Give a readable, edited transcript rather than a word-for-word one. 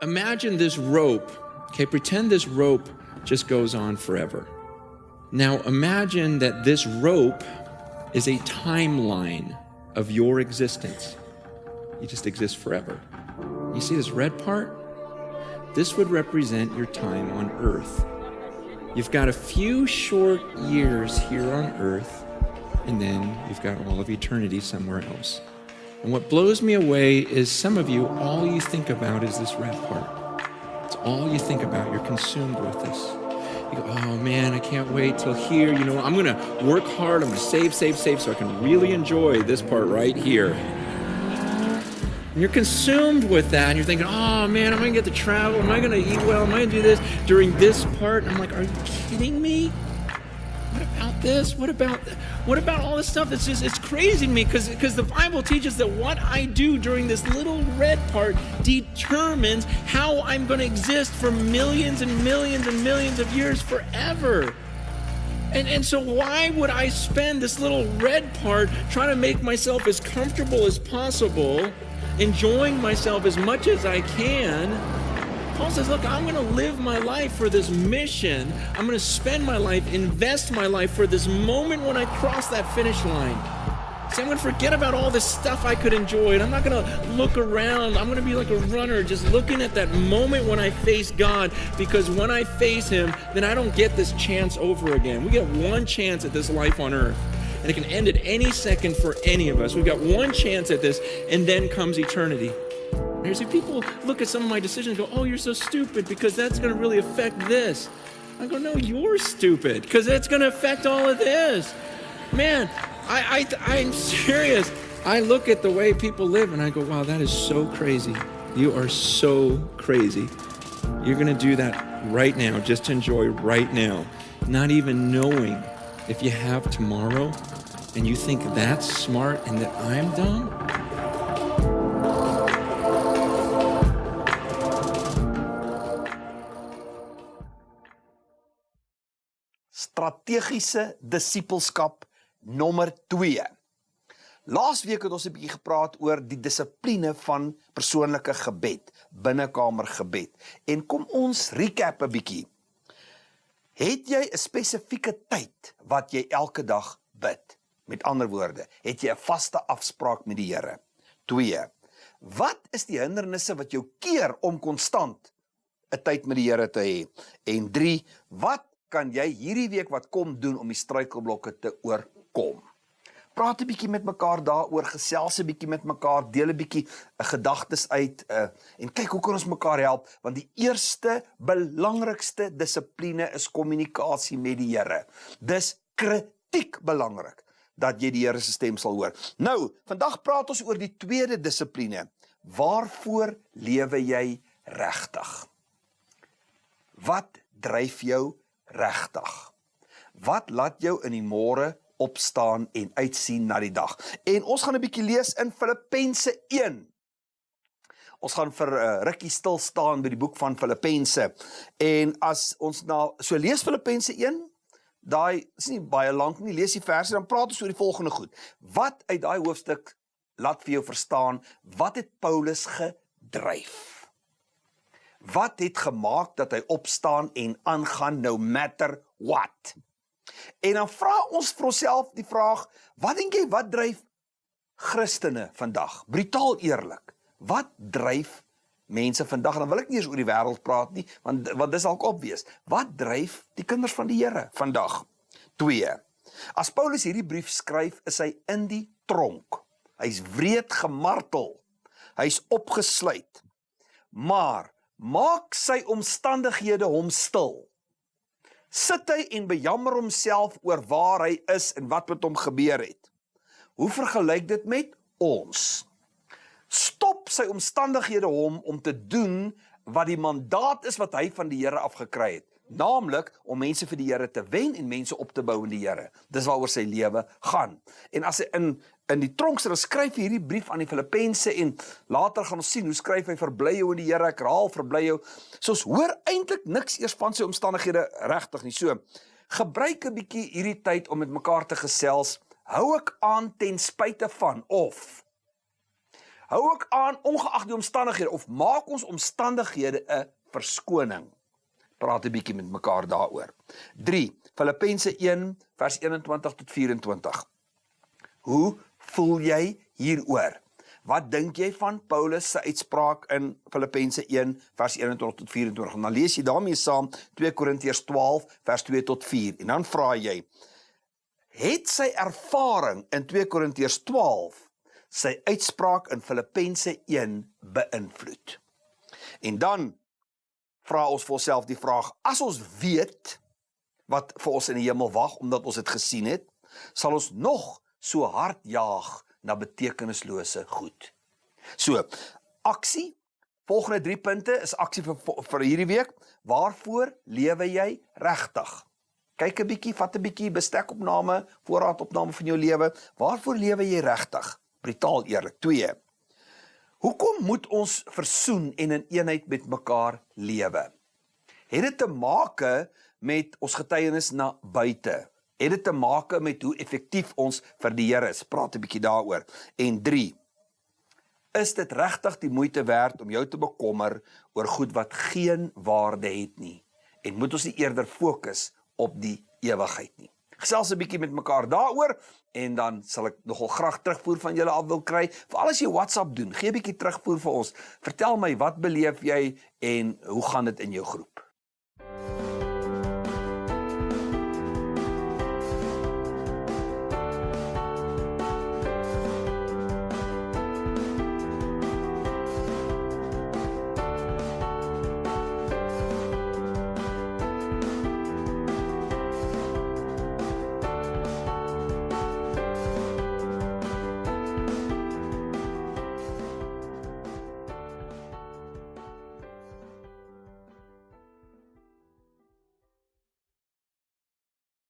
imagine this rope, okay, pretend this rope just goes on forever. Now imagine that this rope is a timeline of your existence. You just exist forever. You see this red part? This would represent your time on earth. You've got a few short years here on earth, and then you've got all of eternity somewhere else. And what blows me away is some of you, all you think about is this red part. It's all you think about. You're consumed with this. You go, oh man, I can't wait till here. You know, I'm going to work hard. I'm going to save so I can really enjoy this part right here. And you're consumed with that, and you're thinking, oh man, am I going to get to travel? Am I going to eat well? Am I going to do this during this part? And I'm like, are you kidding me? What about this? What about all this stuff? It's crazy to me because the Bible teaches that what I do during this little red part determines how I'm going to exist for millions and millions and millions of years forever. And so why would I spend this little red part trying to make myself as comfortable as possible, enjoying myself as much as I can? Paul says, look, I'm going to live my life for this mission. I'm going to spend my life, invest my life for this moment when I cross that finish line. See, I'm going to forget about all this stuff I could enjoy, and I'm not going to look around. I'm going to be like a runner, just looking at that moment when I face God, because when I face Him, then I don't get this chance over again. We get one chance at this life on earth, and it can end at any second for any of us. We've got one chance at this, and then comes eternity. And see, people look at some of my decisions and go, oh, you're so stupid because that's going to really affect this. I go, no, you're stupid because it's going to affect all of this. Man, I'm serious. I look at the way people live and I go, wow, that is so crazy. You are so crazy. You're going to do that right now, just to enjoy right now, not even knowing if you have tomorrow, and you think that's smart and that I'm dumb. Strategiese disippelskap nommer 2. Laasweek het ons 'n bietjie gepraat oor die dissipline van persoonlike gebed, binnekamer gebed. En kom ons recap 'n bietjie. Het jy 'n spesifieke tyd wat jy elke dag bid? Met ander woorde, het jy 'n vaste afspraak met die Here? 2. Wat is die hindernisse wat jou keer om konstant 'n tyd met die Here te hê? En 3. Wat kan jy hierdie week wat kom doen om die struikelblokke te oorkom? Praat 'n bietjie met mekaar daaroor, gesels 'n bietjie met mekaar, deel 'n bietjie gedagtes uit en kyk hoe kan ons mekaar help, want die eerste belangrikste dissipline is kommunikasie met die Here. Dis kritiek belangrik dat jy die Here se stem sal hoor. Nou, vandag praat ons oor die tweede dissipline. Waarvoor lewe jy regtig? Wat dryf jou regtig? Wat laat jou in die môre opstaan en uitsien na die dag? En ons gaan 'n bietjie lees in Filippense 1. Ons gaan vir rukkie stil staan by die boek van Filippense. En as ons so lees Filippense 1, daai is nie baie lank nie, lees die verse, dan praat ons oor die volgende goed. Wat uit daai hoofstuk laat vir jou verstaan, wat het Paulus gedryf? Wat het gemaak dat hy opstaan en aangaan no matter what? En dan vra ons vir onsself die vraag, wat dink jy, wat dryf Christene vandag? Brutaal eerlik, wat dryf mense vandag? En dan wil ek nie eens oor die wêreld praat nie, want dis dalk obvious. Wat dryf die kinders van die Here vandag? 2. As Paulus hierdie brief skryf, is hy in die tronk. Hy's wreed gemartel. Hy's opgesluit. Maar maak sy omstandighede hom stil? Sit hy en bejammer homself oor waar hy is en wat met hom gebeur het? Hoe vergelyk dit met ons? Stop sy omstandighede hom om te doen wat die mandaat is wat hy van die Here afgekry het. Naamlik om mense vir die Here te wen en mense op te bou in die Here. Dis waaroor sy lewe gaan. En as hy in die tronk sit, skryf hy hierdie brief aan die Filippense en later gaan ons sien hoe skryf hy verbly jou in die Here, ek herhaal verbly jou. So ons hoor eintlik niks eers van sy omstandighede regtig nie. So, gebruik 'n bietjie hierdie tyd om met mekaar te gesels. Hou ek aan ten spyte van, of Hou ek aan ongeag die omstandighede of maak ons omstandighede 'n verskoning? Praat 'n bietjie met mekaar daaroor. 3. Filippense 1 vers 21 tot 24. Hoe voel jy hieroor? Wat dink jy van Paulus se uitspraak in Filippense 1 vers 21 tot 24? En dan lees jy daarmee saam 2 Korintiërs 12 vers 2 tot 4. En dan vra jy, het sy ervaring in 2 Korintiërs 12 sy uitspraak in Filippense 1 beïnvloed? En dan vra ons vir onsself die vraag, as ons weet wat vir ons in die hemel wag, omdat ons dit gesien het, sal ons nog so hard jaag na betekenislose goed. So, aksie, volgende 3 punte is aksie vir hierdie week. Waarvoor lewe jy regtig? Kyk 'n bietjie, vat 'n bietjie bestekopname, voorraadopname van jou lewe. Waarvoor lewe jy regtig? Brutaal eerlik. 2. Hoekom moet ons versoen en in eenheid met mekaar lewe? Het dit te make met ons getuienis na buite? Het dit te make met hoe effektief ons vir die Here is? Praat 'n bietjie daaroor. En 3. Is dit regtig die moeite werd om jou te bekommer oor goed wat geen waarde het nie? En moet ons nie eerder fokus op die ewigheid nie? Gesels 'n bietjie met mekaar daaroor en dan sal ek nogal graag terugvoer van julle af wil kry. Veral as jy WhatsApp doen, gee 'n bietjie terugvoer vir ons. Vertel my, wat beleef jy en hoe gaan dit in jou groep?